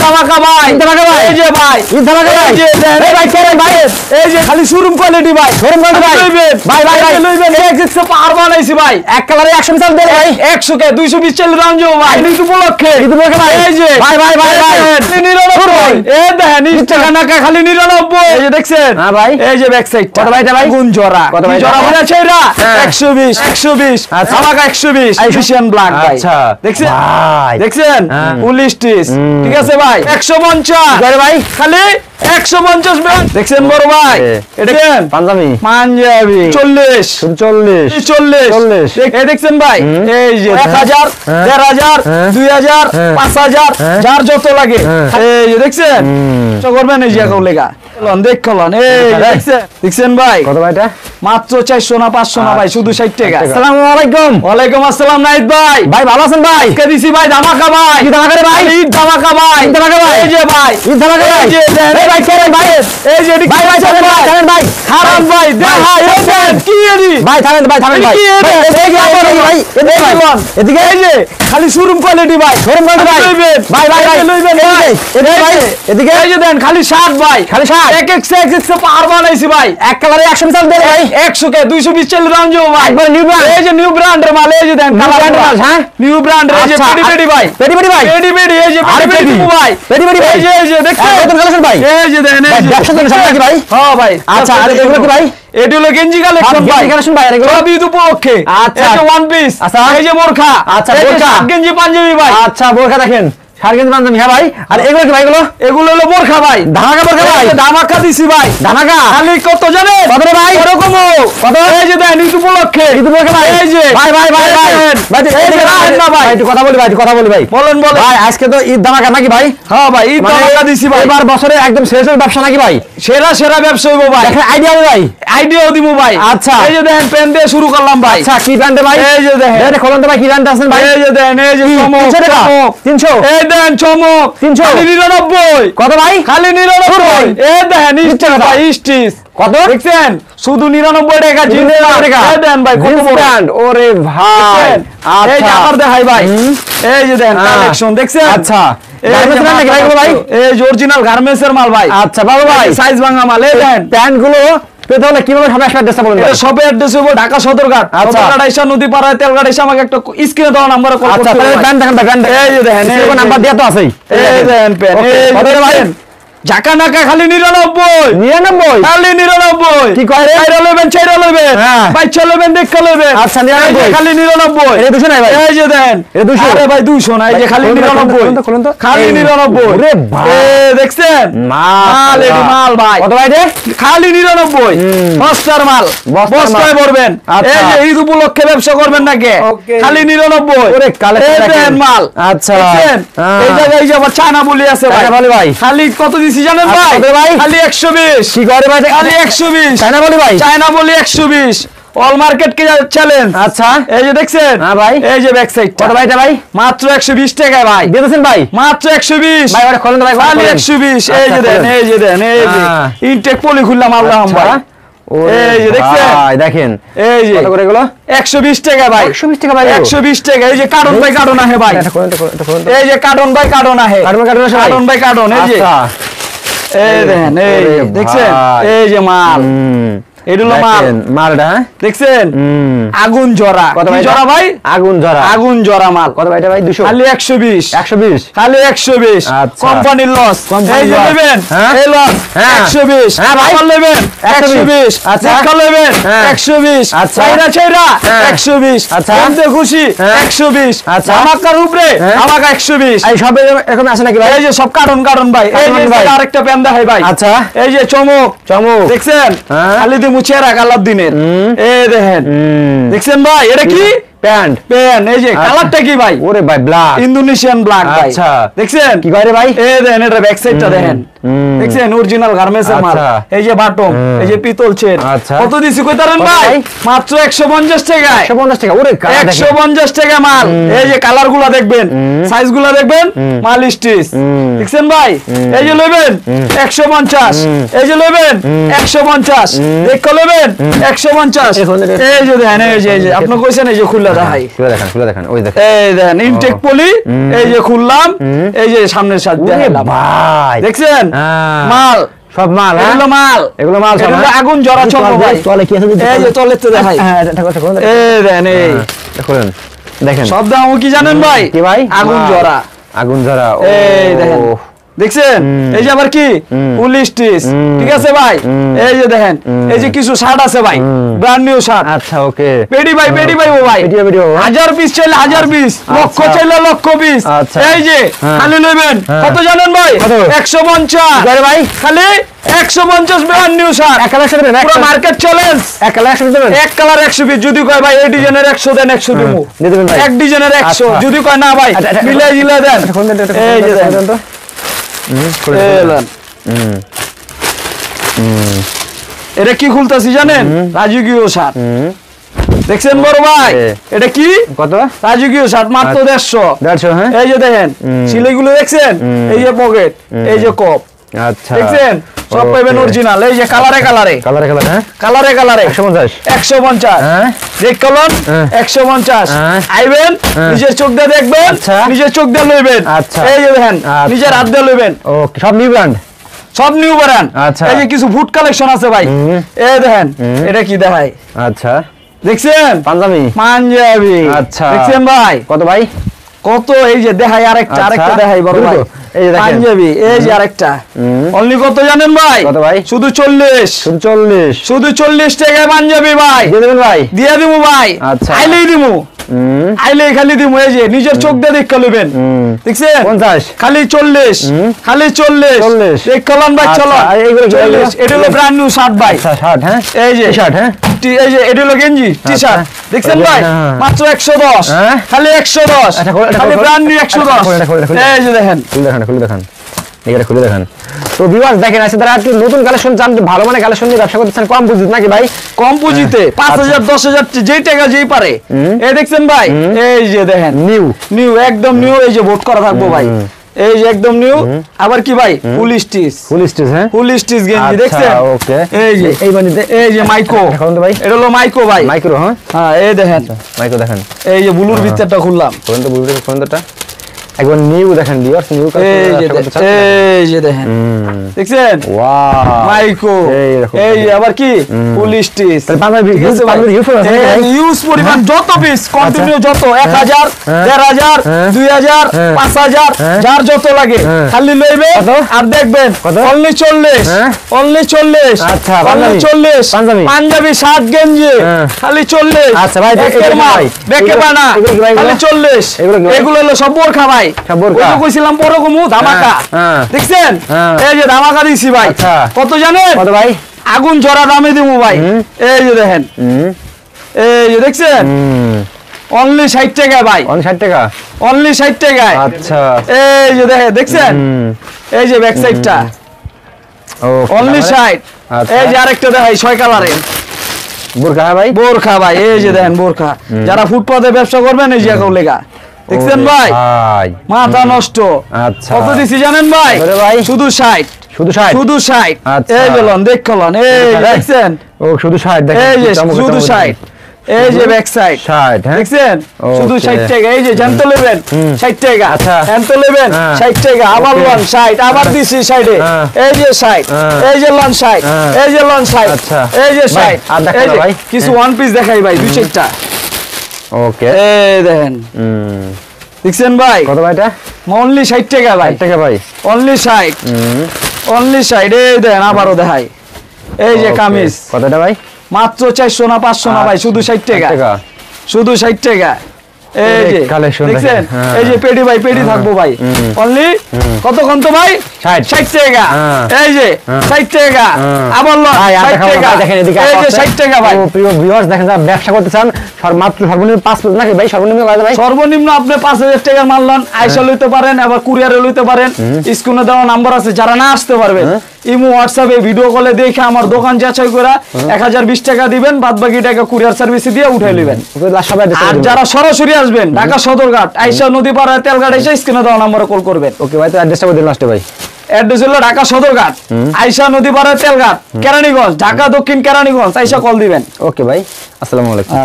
ধামাকা ভাই, এই যে ভাই ঈদ ধামাকা ভাই, এই ভাই কেন ভাই, এই যে খালি শোরুম কোয়ালিটি ভাই, শোরুম কোয়ালিটি ভাই, ভাই ভাই লইবেন 100 পার বানাইছি ভাই, এক কালারে 100 মিটার দেন ভাই, 100 কে 220 চাল রাউন্ড যাও ভাই, ঈদ উপলক্ষে ভাই, এই যে ভাই ভাই ভাই ভাই 99 এই দেখেন 20 টাকা নাকা খালি 99, এই যে দেখছেন হ্যাঁ ভাই, এই যে ব্যাক সাইড কত ভাই এটা ভাই, গুণ জোড়া কত ভাই, জোড়া বলে ছেড়া 120 ধামাকা 120 এশিয়ান ব্ল্যাক ভাই, আচ্ছা দেখছেন ভাই, দেখছেন 19 টিস, ঠিক আছে ভাই 150 আরে ভাই খালি 150 ব্যাগ দেখছেন বড় ভাই, এটা দেখেন পাঞ্জাবি 40 এই দেখছেন ভাই, এই যে 1000 13000 2000 5000 যার যত লাগে, এই যে দেখছেন তো করবেন, এই যে এখন লেখা লন দেখলন, এই দেখছেন ভাই কত ভাই, এটা মাত্র 400 না 500 না ভাই, শুধু 60 টাকা। আসসালামু আলাইকুম। ওয়ালাইকুম আসসালাম নাইদ ভাই, ভাই ভালো আছেন ভাই, কে দিছি ভাই ধামাকা ভাই, কি ধামাকা রে ভাই, ঈদ ধামাকা ভাই, ঈদ ধামাকা ভাই, এই যে ভাই ঈদ ধামাকা ভাই, এই যে এই ভাই কেন ভাই, এই যে ভাই ভাই থামেন ভাই হারাম ভাই দেখা এই কি এদি ভাই, থামেন ভাই ভাই এদিকে ভাই এদিকে, এই যে খালি শোরুম কোয়ালিটি ভাই, শোরুম কোয়ালিটি ভাই, ভাই ভাই লইবেন এই ভাই এদিকে, এই যে দেন খালি 60 ভাই, খালি 60 এক পার বানাইছি ভাই, এক কালারে 100 মিটার দেন ভাই, 100 কে 220 চাল রাউন্ড যাও ভাই, একবার নিউ ব্র্যান্ড, এই যে নিউ ব্র্যান্ডের মাল, এই যে দেন কালার মাল, হ্যাঁ নিউ ব্র্যান্ড, এই যে পেডি ভাই, পেডি ভাই, এই যে পেডি ভাই, পেডি ভাই, এই যে দেখছেন নতুন কালেকশন ভাই, এই যে দেন এই যে ব্যবসা করেন সব নাকি ভাই, হ্যাঁ ভাই, আচ্ছা আর এগুলো কি ভাই, এটি হলো গেঞ্জি কালেকশন ভাই, কালেকশন ভাই এগুলো সব ঈদ উপলক্ষে, আচ্ছা এই যে ওয়ান পিস, আচ্ছা এই যে বোরখা, আচ্ছা বোরখা গেঞ্জি পাঞ্জাবি ভাই, আচ্ছা বোরখা দেখেন শাড়িগঞ্জ পাঞ্জাবি, হ্যাঁ ভাই, আর এগুলো কি ভাই, এগুলো হলো বোরখা ভাই, ধামাকা বোরখা ভাই, ধামাকা দিছি ভাই, ধামাকা খালি কত জানেন কত রে ভাই, এরকম কত, এই যে দেন ঈদ উপলক্ষে ভাই, এই যে ভাই ভাই ভাই ভাই এই যে না ভাই একটু কথা বলি ভাই, একটু কথা বলি ভাই, বলেন ভাই, আজকে তো ঈদ ধামাকা নাকি ভাই, হ্যাঁ ভাই ঈদ ধামাকা দিছি ভাই, এবার বছরে একদম শেষ ব্যবসা নাকি ভাই, সেরা ব্যবসা হইবো ভাই, দেখেন আইডিয়া ভাই, আইডিয়াও দিমু ভাই, আচ্ছা এই যে দেখেন পেন দিয়ে শুরু করলাম ভাই, আচ্ছা কি প্যান্টে ভাই, এই যে দেখেন খোলেন তো ভাই, কি প্যান্ট আছেন ভাই, এই যে দেখেন এই যে চমক 300 এই দেন চমক 300 খালি 99 কত ভাই, খালি 99 এই দেখেন স্টিচ কত দেখছেন, শুধু 99 টাকা জিন্স টাকা, এই দেন ভাই কত ব্র্যান্ড, ওরে ভাই আচ্ছা এই যে আবার দেখাই ভাই, এই যে দেন কালেকশন দেখছেন, আচ্ছা গার্মেন্টস নাকি ভাই, এই যে অরিজিনাল গার্মেন্টসের মাল ভাই, আচ্ছা বাবা ভাই সাইজ ভাঙা মাল, এই দেন প্যান্ট গুলো পেতে হলে কিভাবে সব অ্যাড্রেসটা বলুন, এটা সব অ্যাড্রেস হবে ঢাকা সদরঘাট, সদরঘাট আইসা নদী পাড়ায় তেলঘাট এসে আমাকে একটা স্ক্রিনে দেওয়া নম্বরে কল করতে হবে, আচ্ছা প্যান্ট দেখেন ভাই, প্যান্ট এই যে দেখেন এই নাম্বার দেয়া তো আছেই, এই দেখেন প্যান্ট এই ভাই ঝাকা নাকা খালি 99 খালি 99 কি কয় রে, চাইরা লইবেন বাইচা লইবেন দেখে লইবেন, আচ্ছা 99 খালি 99 এটা 200 নাই ভাই, এই যে দেন এটা 200, আরে ভাই 200 না, এই যে খালি 99 খালি 99 ওরে ভাই, এই দেখছেন মাল, এই মাল ভাই কত ভাই রে, খালি 99 বস্তার মাল, বস্তায় ভরবেন, এই যে ঈদ উপলক্ষে ব্যবসা করবেন নাকি, খালি 99 ওরে কালেকশন দেন মাল, আচ্ছা এই জায়গায় এই যে আবার চায়না বলি আছে ভাই, ভাই খালি কত জানেন ভাই, খালি 120 কি করে ভাই, খালি 120 চায়না বলি ভাই, চায়না বলি 120 অল মার্কেট কে চ্যালেঞ্জ, আচ্ছা এই যে দেখছেন হ্যাঁ ভাই, এই যে ব্যাক সাইড কত ভাই এটা ভাই, মাত্র 120 টাকায় ভাই দিতেছেন ভাই, মাত্র 120 ভাই, ওরে খোলেন ভাই খালি 120, এই যে দেন এই যে দেন এই যে ইনটেক পলি খুললাম আল্লাহ ভাই, এই যে দেখছেন ভাই দেখেন এই যে কত করে এগুলো 120 টাকা ভাই, 120 টাকা ভাই, 120 টাকা, এই যে কার্টন বাই কার্টন আহে ভাই, এই যে কার্টন বাই কার্টন আহে, কার্টন বাই কার্টন, এই যে এই দেখেন এই দেখছেন এই যে মাল, এগুলো মালটা দেখছেন আগুন জরা, কত ভাই জরা ভাই, আগুন জরা মাল কত ভাই এটা ভাই, 200 খালি 120 খালি 120 কোম্পানির লস, এই যে নেবেন এই লস 120 হ্যাঁ ভাই নেবেন 120 আচ্ছা নেবেন 120 আচ্ছা ছাইরা 120 আচ্ছা বন্ধে খুশি 120 আচ্ছা আমাকার উপরে আমাকা 120, এই সব এরকম আছে নাকি ভাই, এই যে সব কার্টন ভাই, এই যে আরেকটা প্যান দেখাই ভাই, আচ্ছা এই যে চমক দেখছেন খালি মুছেরা কালার দিনের, এই দেখেন দেখছেন ভাই এটা কি প্যান্ট, এই যে কালারটা কি ভাই, ওরে ভাই ব্ল্যাক, ইন্দোনেশিয়ান ব্ল্যাক ভাই, আচ্ছা দেখছেন কি করে ভাই, এই দেখেন এটা ব্যাক সাইডটা দেখেন দেখছেন অরিজিনাল গার্মেন্টসের মাল। এই যে বাটম, এই যে পিতল চেন। কত দিছি কইতারেন ভাই? মাত্র 150 টাকা। 150 টাকা। ওরে 150 টাকা মাল। এই যে কালারগুলো দেখবেন, সাইজগুলো দেখবেন, মাল স্টিচ। দেখছেন ভাই? এই যে লইবেন 150, এই যে লইবেন 150, দেখো লইবেন 150। এই যে দেখেন, এই যে আপনি কইছেন, এই যে খুললা দেখাই, খুলে দেখেন, ওই দেখেন, এই দেখেন ইনটেক পলি। এই যে খুললাম, এই যে সামনের সাথ দেখাইলাম ভাই। দেখছেন মাল, সব মাল, এগুলো মাল, এগুলো মাল সব আগুন জ্বরা চলবে ভাই। তলে কি আছে? এই যে তলে তো দেখাই। হ্যাঁ, এটা দেখো, এই দেখেন, এই দেখুন, দেখেন সব দাম কি জানেন ভাই? কি ভাই? আগুন জ্বরা, আগুন জ্বরা। এই দেখেন, দেখছেন? এই যে আবার কি পুলিশ স্টিচ। ঠিক আছে ভাই? এই যে দেখেন, এই যে কিছু শার্ট আছে ভাই, ব্র্যান্ড নিউ শার্ট। আচ্ছা, ওকে। পেডি ভাই, পেডি ভাই, ও ভাই ভিডিও 1000 পিস চাইলে 1000 পিস, লক্ষ চাইলে লক্ষ পিস। এই যে খালি নেবেন কত জানেন ভাই? 150 আরে ভাই, খালি 150 ব্র্যান্ড নিউ শার্ট। এক কালার সাথে দেবেন, পুরো মার্কেট চ্যালেঞ্জ। এক কালার সাথে দেবেন, এক কালার 100 পিস। যদি কয় ভাই এই ডিজাইনের 100 দেন, 100 দিমু। দিয়ে দেবেন ভাই। এক ডিজাইনের 100। যদি কয় না ভাই মিলাই জিলা দেন। এই যে দেন তো, এটা কি খুলতেছি জানেন? রাজকীয় শার্ট। দেখছেন বড় ভাই? এটা কি কত? রাজকীয় শার্ট, মাত্র 150। হ্যাঁ, এই যে দেখেন সিলাইগুলো দেখছেন, এই যে পকেট, এই যে কপ। আচ্ছা, দেখছেন সব পাইবেন অরিজিনাল। এই যে কালারে কালারে, হ্যাঁ, কালারে কালারে 150, 150। হ্যাঁ, দেখ কলন 150। আইবেন, নিজের চোখ দিয়ে দেখবেন, নিজের চোখ দিয়ে লইবেন। আচ্ছা, এই যে দেখেন, নিজের হাত দিয়ে লইবেন। ওকে, সব নিউ ব্র্যান্ড, সব নিউ ব্র্যান্ড। আচ্ছা, এই যে কিছু ফুড কালেকশন আছে ভাই। এই দেখেন, এটা কি দেখাই? আচ্ছা, দেখছেন পাঞ্জাবি, পাঞ্জাবি। আচ্ছা, দেখছেন ভাই কত ভাই? কত? এই যে দেখাই আরেকটা, আরেকটা দেখাই বড় ভাই, এই যে দেখেন পাঞ্জাবি। এই যে আরেকটা অনলি কত জানেন ভাই? কত ভাই? শুধু 40, শুধু 40 টাকায় পাঞ্জাবি ভাই। দিয়ে দেবেন ভাই? দিয়ে দিমু ভাই। আচ্ছা, আইলেই দিমু, আইলেই খালি দিমু। এই যে নিজের চোখ দিয়ে দেখে লইবেন। দেখছেন 50, খালি 40, খালি 40। দেখ কলন ভাই, চলো। এটা হলো ব্র্যান্ড নিউ শার্ট ভাই। শার্ট, হ্যাঁ, এই যে শার্ট, হ্যাঁ, এই যে এটা হলো গেঞ্জি, টি শার্ট। দেখছেন ভাই মাত্র 110, খালি 110, খালি ব্র্যান্ড নিউ 110। এই যে দেখেন, খুলে দেখেন, এটা খুলে দেখেন। তো ভিউয়ার্স দেখেন, আছে তারা একটু নতুন কালেকশন চান, ভালো মানে কালেকশন নিয়ে ব্যবসা করতেছেন, কম পুঁজিতে নাকি ভাই? কম পুঁজিতে 5000 10000 যেই টাকা যেই পারে। এই দেখছেন ভাই, এই যে দেখেন নিউ, নিউ একদম নিউ। এই যে ভোট করা থাকবো ভাই, এই যে একদম নিউ। আবার কি ভাই? ফুল স্টিচ, হ্যাঁ, ফুল স্টিচ গেঞ্জি। দেখছেন? ওকে, এই যে এই বানিতে, এই যে মাইক্রো ভাই, এটা হলো মাইক্রো ভাই, মাইক্রো, হ্যাঁ, হ্যাঁ। এই দেখেন মাইক্রো দেখেন, এই যে ব্লুর ভিতরটা খুললাম, কোনটা একবার নিউ দেখেন, ভিউয়ার্স নিউ। এই যে দেখেন, দেখছেন? Wow, micro. এই যে আবার কি? ফুল স্টিচ। পাঞ্জাবি ইউজ পরিমাণ যত পিস কন্টিনিউ, যত 1000 1500 2000 5000 যার যত লাগে খালি লইবে আর দেখবেন। Only 40, only 40। আচ্ছা, অনলি 40 পাঞ্জাবি শার্ট গেঞ্জি খালি 40। আচ্ছা ভাই, দেখে বানা খালি 40। এগুলো হলো সব বোরখা ভাই, কইছিলাম পরকমু ধামাকা। দেখছেন? এই যে ধামাকা দিছি ভাই। কত জানেন? কত ভাই? আগুন ঝরা দামে দিমু ভাই। এই যে দেখেন, এই যে দেখছেন অনলি 60 টাকা ভাই, অনলি 60 টাকা, অনলি 60 টাকায়। আচ্ছা, এই যে দেখছেন, এই যে ব্যাক সাইডটা অনলি 60। এই যে আরেকটা দেখাই 6 কালারের বোরখা ভাই, বোরখা ভাই। এই যে দেখেন বোরখা, যারা ফুটপাতে ব্যবসা করবেন এই যে লেগা। দেখছেন ভাই মাথা নষ্ট। আচ্ছা, কত দিছি জানেন ভাই? শুধু 60, শুধু 60, শুধু 60। এই বলুন দেখলন, এই দেখছেন? ও শুধু 60 দেখেন, এই যে শুধু 60। এই যে ব্যাক সাইড 60, হ্যাঁ, দেখছেন? শুধু 60 টাকা। এই যে জানতে নেবেন 60 টাকা, আচ্ছা, জানতে নেবেন 60 টাকা। আবার লন 60, আবার দিছি সাইডে। এই যে 60, এই যে লন 60, এই যে লন 60, আচ্ছা, এই যে 60। আর দেখাই ভাই, কিছু ওয়ান পিস দেখাই ভাই, দুই চারটা। ওকে, এই দেখেন, দেখছেন ভাই? কত ভাই এটা? অনলি 60 টাকা ভাই, 60 টাকা ভাই, অনলি 60, অনলি 60। এই দেখেন আবারও দেখাই, এই যে কামিজ। কতটা ভাই? মাত্র 400 না 500 না ভাই, শুধু 60 টাকা, শুধু 60 টাকা। এই যে কালেকশন দেখছেন এই যে পেডি ভাই পেডি থাকবো ভাই অনলি কত কত ভাই 60 টাকা এই যে 60 টাকা আবার লন 60 টাকা দেখেন এদিকে এই যে 60 টাকা ভাই প্রিয় ভিউয়ার্স দেখেন যারা ব্যবসা করতে চান মাত্র সর্বনিম্ন 5 নাকি ভাই সর্বনিম্ন কত ভাই সর্বনিম্ন আপনি 5000 টাকার মাল লন আইসা লইতে পারেন আবার কুরিয়ারে লইতে পারেন স্ক্রিনে দেওয়া নাম্বার আছে যারা না আসতে পারবে ইমো হোয়াটসঅ্যাপে ভিডিও কলে দেখে আমার দোকান যাচাই করে 1020 টাকা দিবেন বাদ বাকি টাকা কুরিয়ার সার্ভিসে দিয়ে উঠাই নেবেন আর যারা সরাসরি আসবেন ঢাকা সদরঘাট আইসা নদীপাড়া তেলঘাট এসে স্ক্রিনে দেওয়া নম্বরে কল করবেন ওকে ভাই তো অ্যাড্রেসটা বলে দিন লাস্টে ভাই অ্যাড্রেস হলো ঢাকা সদরঘাট আইসা নদীপাড়া তেলঘাট কেরানীগঞ্জ ঢাকা দক্ষিণ কেরানীগঞ্জ আইসা কল দিবেন ওকে ভাই আসসালামু আলাইকুম